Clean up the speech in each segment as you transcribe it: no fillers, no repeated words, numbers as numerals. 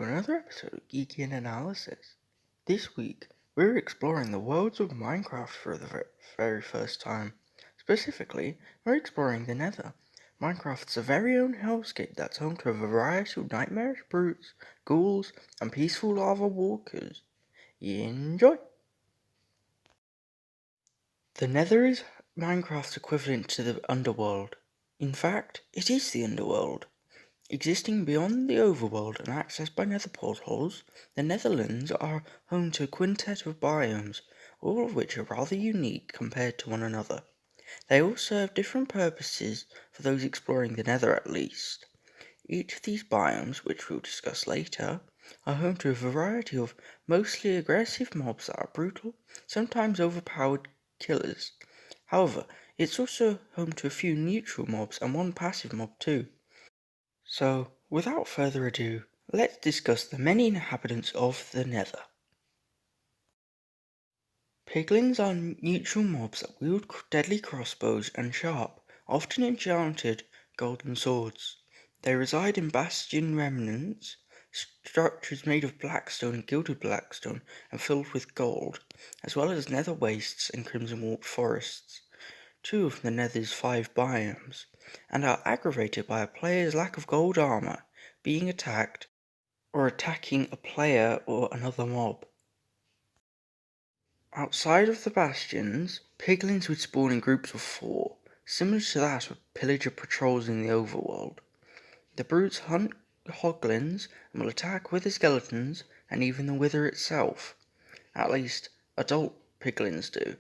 to another episode of Geeky and Analysis. This week, we're exploring the worlds of Minecraft for the very first time. Specifically, we're exploring the Nether, Minecraft's very own hellscape that's home to a variety of nightmarish brutes, ghouls, and peaceful lava walkers. Enjoy! The Nether is Minecraft's equivalent to the underworld. In fact, it is the underworld. Existing beyond the overworld and accessed by nether portals, the Netherlands are home to a quintet of biomes, all of which are rather unique compared to one another. They all serve different purposes for those exploring the Nether at least. Each of these biomes, which we'll discuss later, are home to a variety of mostly aggressive mobs that are brutal, sometimes overpowered killers. However, it's also home to a few neutral mobs and one passive mob too. So, without further ado, let's discuss the many inhabitants of the Nether. Piglins are neutral mobs that wield deadly crossbows and sharp, often enchanted, golden swords. They reside in bastion remnants, structures made of blackstone and gilded blackstone and filled with gold, as well as nether wastes and crimson warped forests. Two of the Nether's 5 biomes, and are aggravated by a player's lack of gold armor, being attacked, or attacking a player or another mob. Outside of the bastions, piglins would spawn in groups of 4, similar to that of pillager patrols in the overworld. The brutes hunt hoglins and will attack wither skeletons and even the wither itself. At least, adult piglins do.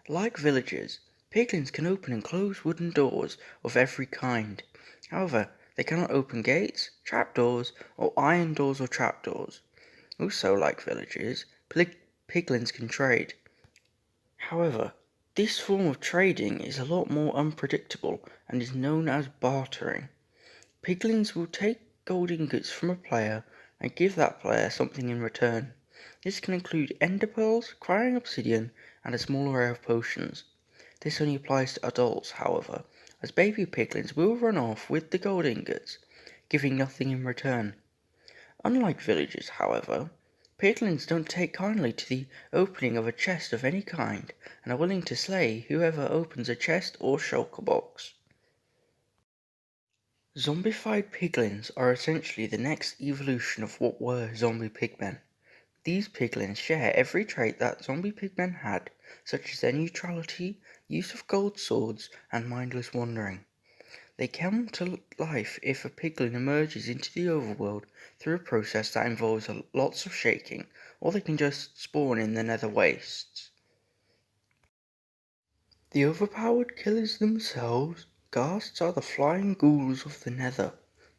Like villagers, piglins can open and close wooden doors of every kind. However, they cannot open gates, trapdoors, or iron doors or trapdoors. Also, like villagers, piglins can trade. However, this form of trading is a lot more unpredictable and is known as bartering. Piglins will take gold ingots from a player and give that player something in return. This can include ender pearls, crying obsidian, and a small array of potions. This only applies to adults, however, as baby piglins will run off with the gold ingots, giving nothing in return. Unlike villagers, however, piglins don't take kindly to the opening of a chest of any kind, and are willing to slay whoever opens a chest or shulker box. Zombified piglins are essentially the next evolution of what were zombie pigmen. These piglins share every trait that zombie pigmen had, such as their neutrality, use of gold swords, and mindless wandering. They come to life if a piglin emerges into the overworld through a process that involves lots of shaking, or they can just spawn in the nether wastes. The overpowered killers themselves, ghasts, are the flying ghouls of the Nether.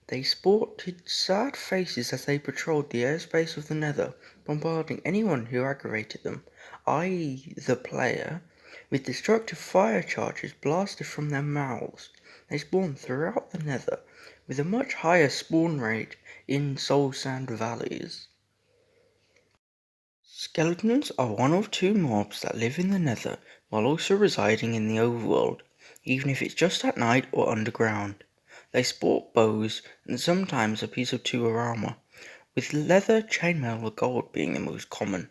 They sported sad faces as they patrolled the airspace of the Nether, bombarding anyone who aggravated them, i.e. the player, with destructive fire charges blasted from their mouths. They spawn throughout the Nether, with a much higher spawn rate in soul sand valleys. Skeletons are one of 2 mobs that live in the Nether while also residing in the overworld, even if it's just at night or underground. They sport bows and sometimes a piece or 2 of armor, with leather, chainmail or gold being the most common.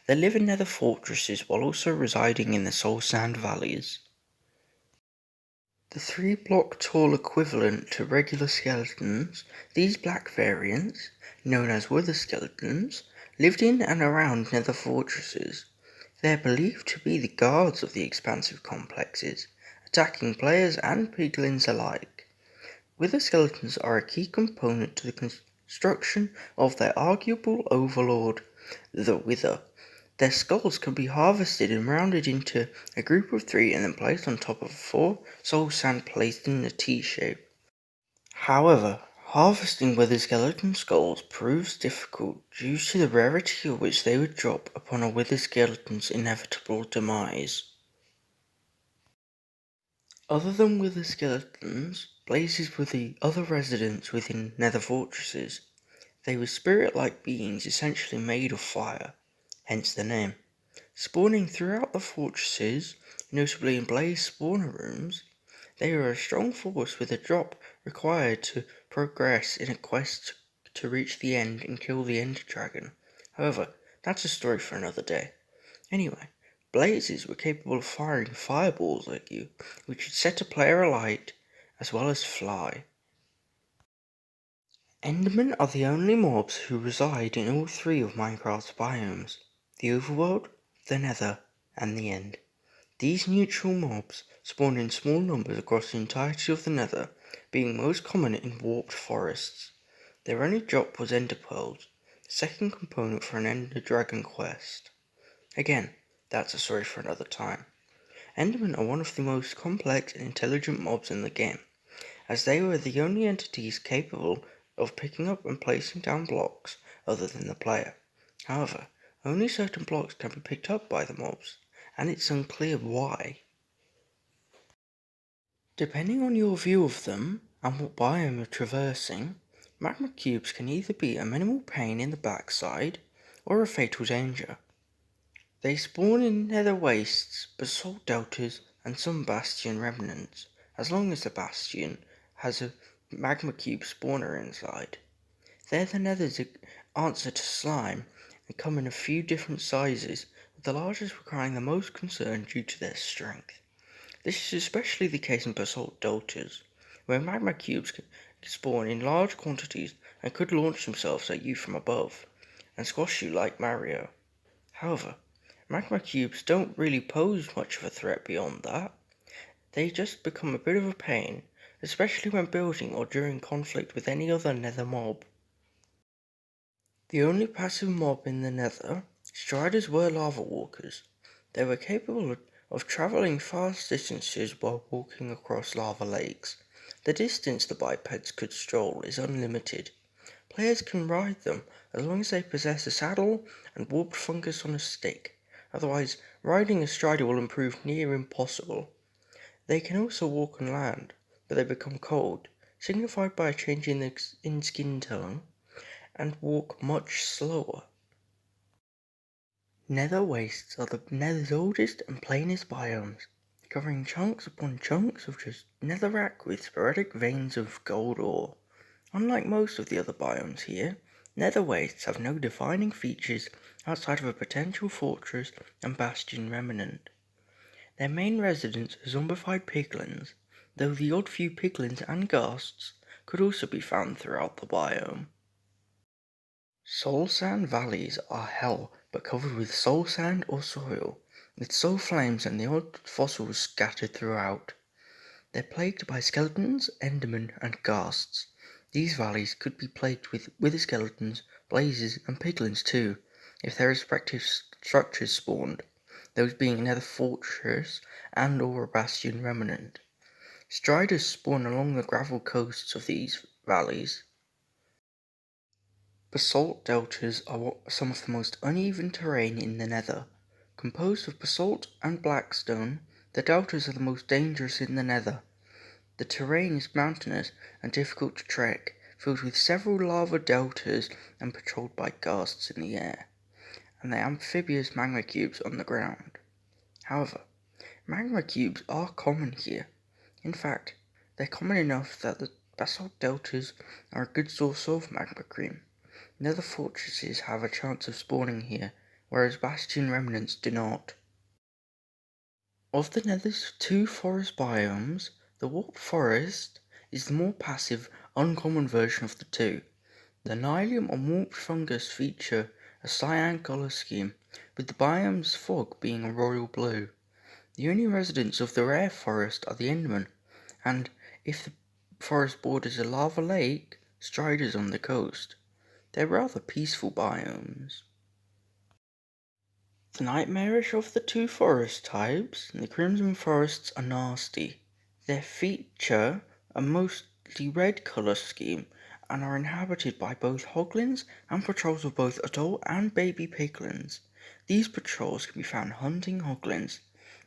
They live in nether fortresses while also residing in the soul sand valleys. The 3-block tall equivalent to regular skeletons, these black variants, known as wither skeletons, lived in and around nether fortresses. They are believed to be the guards of the expansive complexes, attacking players and piglins alike. Wither skeletons are a key component to the construction of their arguable overlord, the Wither. Their skulls can be harvested and rounded into a group of 3 and then placed on top of 4 soul sand placed in a T shape. However, harvesting wither skeleton skulls proves difficult due to the rarity of which they would drop upon a wither skeleton's inevitable demise. Other than wither skeletons, blazes were the other residents within nether fortresses. They were spirit-like beings essentially made of fire, hence the name. Spawning throughout the fortresses, notably in blaze spawner rooms, they are a strong force with a drop required to progress in a quest to reach the end and kill the Ender Dragon. However, that's a story for another day. Anyway, blazes were capable of firing fireballs at you, which would set a player alight, as well as fly. Endermen are the only mobs who reside in all three of Minecraft's biomes: the overworld, the nether, and the end. These neutral mobs spawn in small numbers across the entirety of the nether, being most common in warped forests. Their only drop was ender pearls, the second component for an ender dragon quest. Again, that's a story for another time. Endermen are one of the most complex and intelligent mobs in the game, as they were the only entities capable of picking up and placing down blocks other than the player. However, only certain blocks can be picked up by the mobs, and it's unclear why. Depending on your view of them and what biome you're traversing, magma cubes can either be a minimal pain in the backside or a fatal danger. They spawn in nether wastes, basalt deltas, and some bastion remnants, as long as the bastion has a magma cube spawner inside. They're the nether's answer to slime and come in a few different sizes, with the largest requiring the most concern due to their strength. This is especially the case in basalt deltas, where magma cubes can spawn in large quantities and could launch themselves at you from above and squash you like Mario. However, magma cubes don't really pose much of a threat beyond that. They just become a bit of a pain, especially when building or during conflict with any other nether mob. The only passive mob in the nether, striders were lava walkers. They were capable of travelling fast distances while walking across lava lakes. The distance the bipeds could stroll is unlimited. Players can ride them as long as they possess a saddle and warped fungus on a stick. Otherwise, riding a strider will prove near impossible. They can also walk on land, but they become cold, signified by a change in skin tone, and walk much slower. Nether wastes are the nether's oldest and plainest biomes, covering chunks upon chunks of just netherrack with sporadic veins of gold ore. Unlike most of the other biomes here, nether wastes have no defining features outside of a potential fortress and bastion remnant. Their main residents are zombified piglins, though the odd few piglins and ghasts could also be found throughout the biome. Soul sand valleys are hell, but covered with soul sand or soil, with soul flames and the odd fossils scattered throughout. They're plagued by skeletons, endermen, and ghasts. These valleys could be plagued with wither skeletons, blazes, and piglins too, if their respective structures spawned, those being another fortress and or a bastion remnant. Striders spawn along the gravel coasts of these valleys. Basalt deltas are some of the most uneven terrain in the nether. Composed of basalt and blackstone, the deltas are the most dangerous in the nether. The terrain is mountainous and difficult to trek, filled with several lava deltas and patrolled by ghasts in the air, and the amphibious magma cubes on the ground. However, magma cubes are common here. In fact, they're common enough that the basalt deltas are a good source of magma cream. Nether fortresses have a chance of spawning here, whereas bastion remnants do not. Of the Nether's two forest biomes, the warped forest is the more passive, uncommon version of the two. The nylium and warped fungus feature a cyan colour scheme, with the biome's fog being a royal blue. The only residents of the rare forest are the Endermen, and if the forest borders a lava lake, striders on the coast. They're rather peaceful biomes. The nightmarish of the two forest types, the crimson forests are nasty. They feature a mostly red colour scheme and are inhabited by both hoglins and patrols of both adult and baby piglins. These patrols can be found hunting hoglins,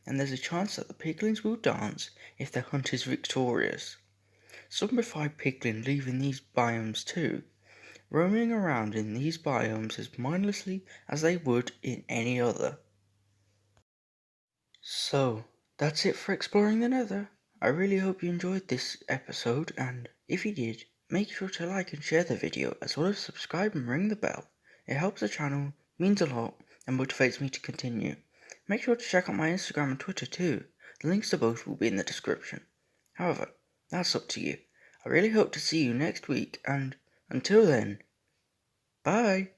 and there's a chance that the piglins will dance if their hunt is victorious. Zombified piglin live in these biomes too, roaming around in these biomes as mindlessly as they would in any other. So, that's it for exploring the Nether. I really hope you enjoyed this episode, and if you did, make sure to like and share the video, as well as subscribe and ring the bell. It helps the channel, means a lot, and motivates me to continue. Make sure to check out my Instagram and Twitter too. The links to both will be in the description. However, that's up to you. I really hope to see you next week, and until then, bye!